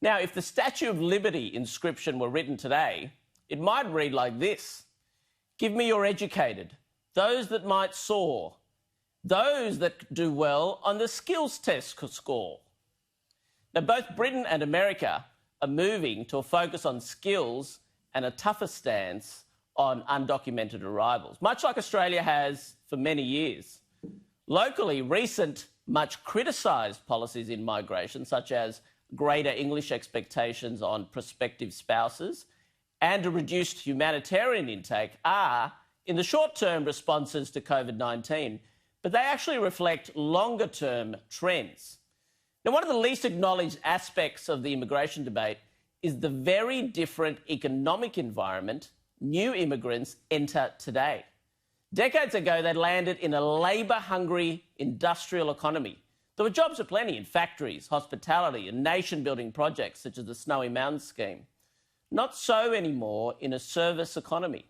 Now, if the Statue of Liberty inscription were written today, it might read like this: "Give me your educated, those that might soar, those that do well on the skills test score." Now, both Britain and America are moving to a focus on skills and a tougher stance on undocumented arrivals, much like Australia has for many years. Locally, recent, much criticised policies in migration, such as greater English expectations on prospective spouses and a reduced humanitarian intake, are, in the short term, responses to COVID-19, but they actually reflect longer-term trends. Now, one of the least acknowledged aspects of the immigration debate is the very different economic environment new immigrants enter today. Decades ago, they landed in a labour-hungry industrial economy. There were jobs aplenty in factories, hospitality and nation-building projects such as the Snowy Mountains scheme. Not so anymore in a service economy.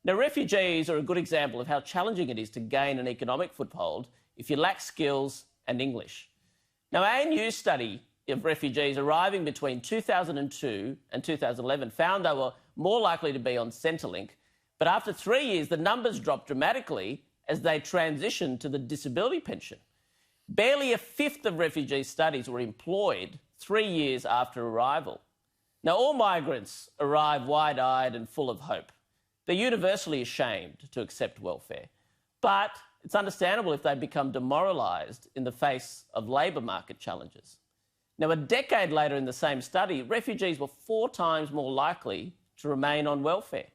Now, refugees are a good example of how challenging it is to gain an economic foothold if you lack skills and English. Now, a new study of refugees arriving between 2002 and 2011 found they were more likely to be on Centrelink, but after 3 years, the numbers dropped dramatically as they transitioned to the disability pension. Barely a fifth of refugee studies were employed 3 years after arrival. Now, all migrants arrive wide-eyed and full of hope. They're universally ashamed to accept welfare, but it's understandable if they become demoralised in the face of labour market challenges. Now, a decade later in the same study, refugees were 4 times more likely to remain on welfare.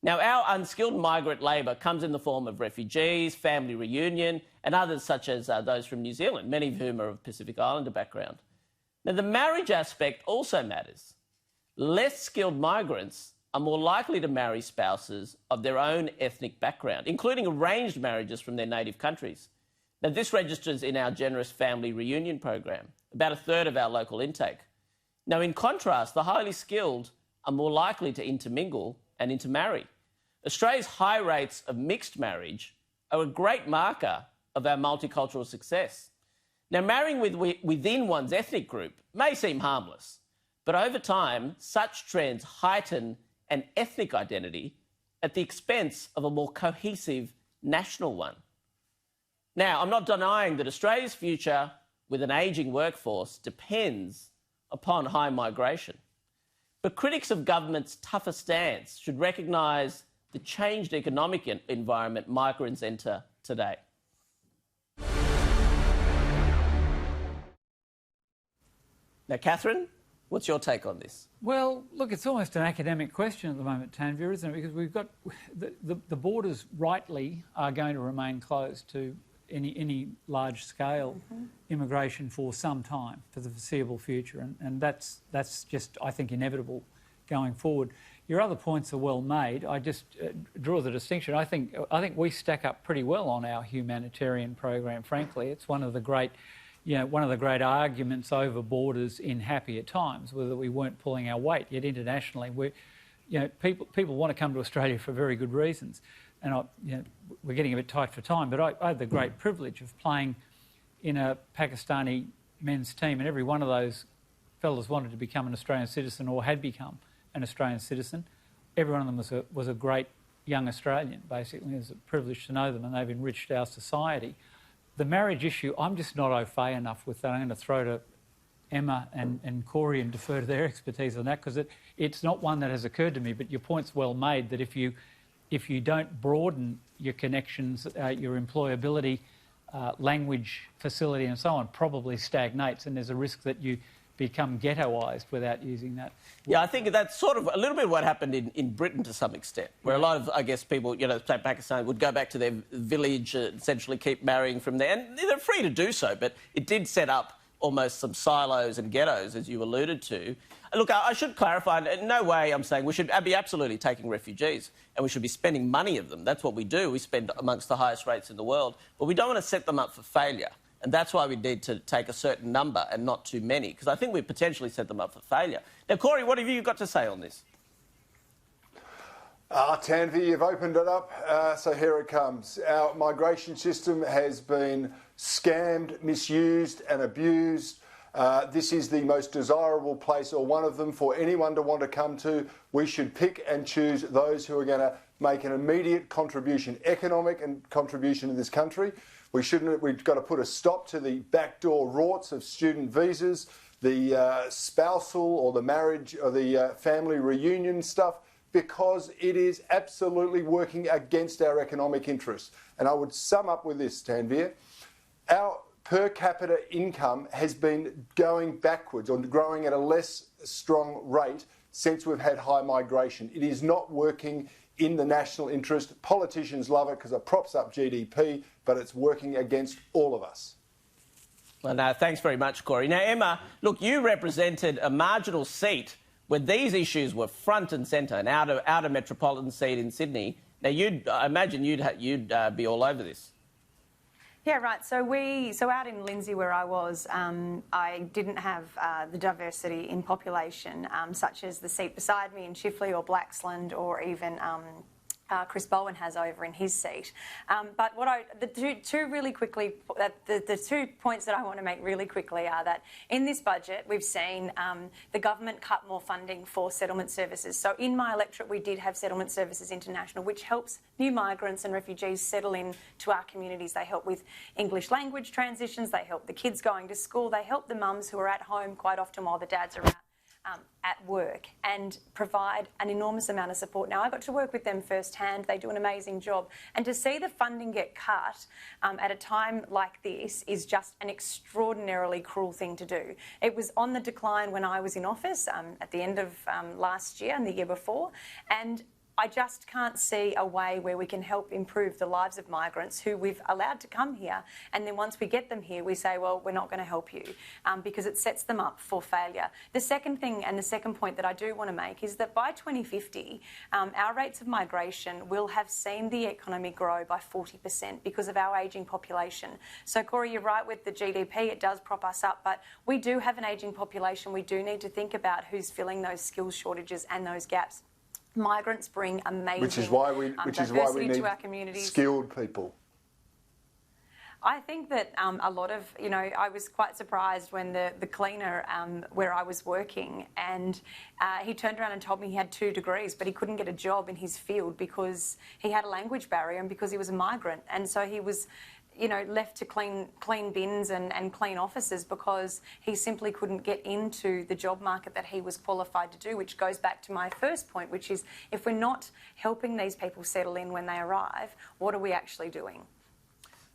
Now, our unskilled migrant labour comes in the form of refugees, family reunion, and others such as those from New Zealand, many of whom are of Pacific Islander background. Now, the marriage aspect also matters. Less skilled migrants are more likely to marry spouses of their own ethnic background, including arranged marriages from their native countries. Now, this registers in our generous family reunion program, about a third of our local intake. Now, in contrast, the highly skilled are more likely to intermingle and intermarry. Australia's high rates of mixed marriage are a great marker of our multicultural success. Now, marrying within one's ethnic group may seem harmless, but over time, such trends heighten an ethnic identity at the expense of a more cohesive national one. Now, I'm not denying that Australia's future with an ageing workforce depends upon high migration. But critics of government's tougher stance should recognise the changed economic environment migrants enter today. Now, Catherine, what's your take on this? Well, look, it's almost an academic question at the moment, Tanveer, isn't it? Because we've got the borders rightly are going to remain closed to any large-scale immigration for some time, for the foreseeable future, and that's just, I think, inevitable going forward. Your other points are well made. I just draw the distinction. I think we stack up pretty well on our humanitarian program. Frankly, it's one of the great arguments over borders in happier times, whether we weren't pulling our weight. Yet internationally, people want to come to Australia for very good reasons. And we're getting a bit tight for time, but I had the great privilege of playing in a Pakistani men's team, and every one of those fellas wanted to become an Australian citizen or had become an Australian citizen. Every one of them was a great young Australian, basically. It was a privilege to know them, and they've enriched our society. The marriage issue, I'm just not au fait enough with that. I'm going to throw to Emma and Corey and defer to their expertise on that, because it's not one that has occurred to me, but your point's well made, that if you don't broaden your connections, your employability, language facility and so on, probably stagnates, and there's a risk that you become ghettoised without using that. Yeah, I think that's sort of a little bit what happened in Britain to some extent, where a lot of, I guess, people, say Pakistan, would go back to their village, essentially keep marrying from there, and they're free to do so, but it did set up almost some silos and ghettos, as you alluded to. Look, I should clarify, in no way I'm saying we should be absolutely taking refugees and we should be spending money of them. That's what we do. We spend amongst the highest rates in the world, but we don't want to set them up for failure. And that's why we need to take a certain number and not too many, because I think we potentially set them up for failure. Now, Corey, what have you got to say on this? Tanveer, you've opened it up, so here it comes. Our migration system has been scammed, misused and abused This is the most desirable place, or one of them, for anyone to want to come to. We should pick and choose those who are going to make an immediate contribution, economic and contribution to this country. We've got to put a stop to the backdoor rorts of student visas, the spousal or the marriage or the family reunion stuff, because it is absolutely working against our economic interests. And I would sum up with this, Tanveer. Our per capita income has been going backwards or growing at a less strong rate since we've had high migration. It is not working in the national interest. Politicians love it because it props up GDP, but it's working against all of us. Well, no, thanks very much, Corey. Now, Emma, look, you represented a marginal seat where these issues were front and centre, an outer metropolitan seat in Sydney. Now, I imagine you'd be all over this. Yeah, right. So out in Lindsay, where I was, I didn't have the diversity in population, such as the seat beside me in Chifley or Blaxland, or even Chris Bowen has over in his seat. But the two points that I want to make really quickly are that in this budget we've seen the government cut more funding for settlement services. So in my electorate we did have Settlement Services International, which helps new migrants and refugees settle in to our communities. They help with English language transitions, they help the kids going to school, they help the mums who are at home quite often while the dads are out at work, and provide an enormous amount of support. Now, I got to work with them firsthand. They do an amazing job. And to see the funding get cut at a time like this is just an extraordinarily cruel thing to do. It was on the decline when I was in office at the end of last year and the year before. And I just can't see a way where we can help improve the lives of migrants who we've allowed to come here, and then once we get them here we say, well, we're not going to help you, because it sets them up for failure. The second thing, and the second point that I do want to make, is that by 2050 our rates of migration will have seen the economy grow by 40% because of our ageing population. So Corey, you're right with the GDP, it does prop us up, but we do have an ageing population. We do need to think about who's filling those skills shortages and those gaps. Migrants bring amazing diversity to our communities. Skilled people. I think that a lot of, I was quite surprised when the cleaner where I was working, and he turned around and told me he had 2 degrees, but he couldn't get a job in his field because he had a language barrier and because he was a migrant. And so he was left to clean bins and clean offices because he simply couldn't get into the job market that he was qualified to do, which goes back to my first point, which is if we're not helping these people settle in when they arrive, what are we actually doing?